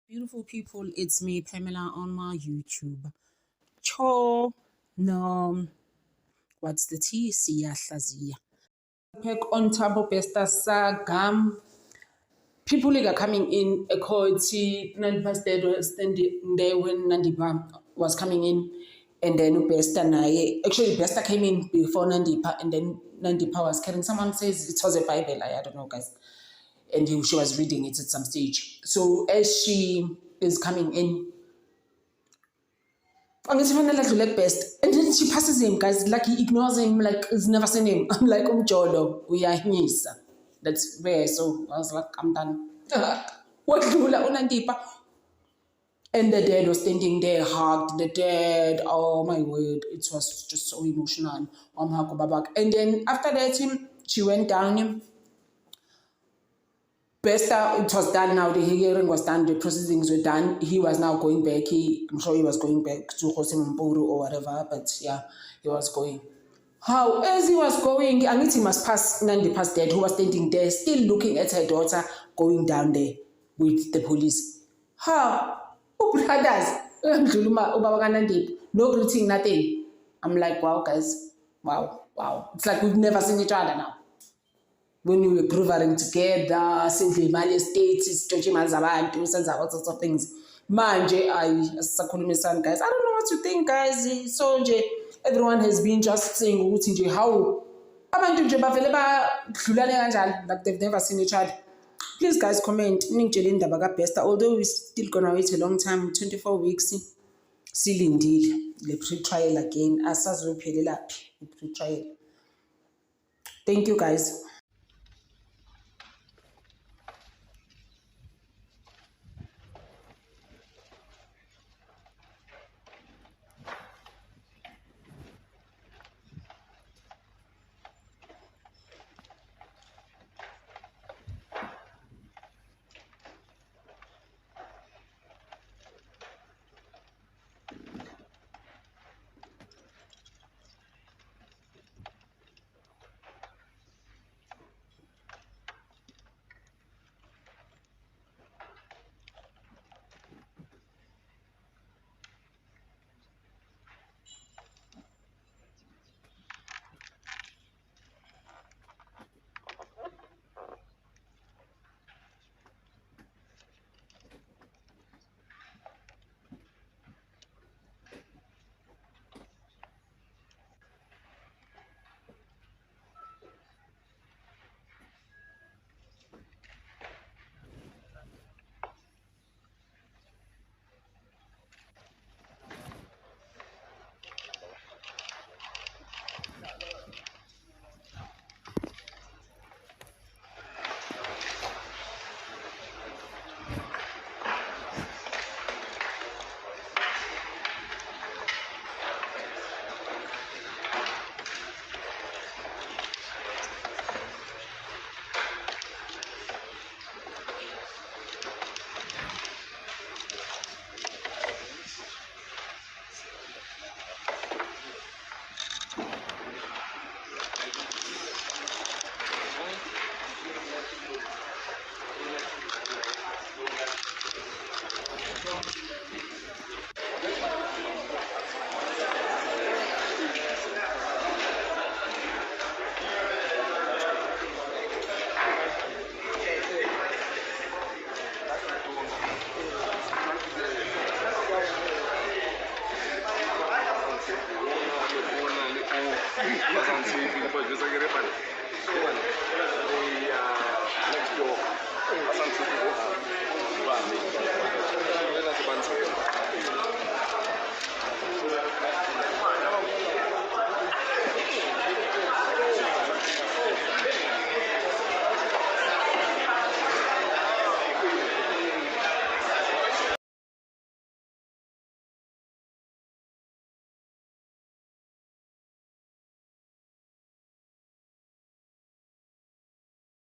Beautiful people, it's me, Pamela, on my YouTube. Cho, no, what's the tea? Siyahlazia. Back on Thabo Bester Saga. People are coming in. A court, Nandipha was standing there when Nandipha was coming in. And then Bester actually Bester came in before Nandipha, and then Nandipha was carrying. Someone says it was a Bible. I don't know, guys. And she was reading it at some stage. So as she is coming in, I'm like best. And then she passes him, guys, like he ignores him, like he's never seen him. I'm like, Umjolo Uyanyisa. That's where, so I was like, I'm done. What do Nandipha? And the dad was standing there, hugged the dad. Oh my word, it was just so emotional. And then after that, she went down. Bester, it was done now. The hearing was done. The proceedings were done. He was now going back. I'm sure he was going back to Hosimburu or whatever. But yeah, he was going. How as he was going, he must pass Nandipha's dad, who was standing there, still looking at her daughter going down there with the police. How? Oh, brothers, no greeting, nothing. I'm like, wow, guys, wow. It's like we've never seen each other now. When we were proving together, simply Mali states, judging zabantu, senza all sorts of things. Manje, guys. I don't know what you think, guys. So, everyone has been just saying, how abantu nje bavele badlulane kanjani, like they've never seen each other. Please, guys, comment. Bester. Although we're still gonna wait a long time, 24 weeks. Silindile, the pre-trial again. Asazophelelaphi, the pre-trial. Thank you, guys.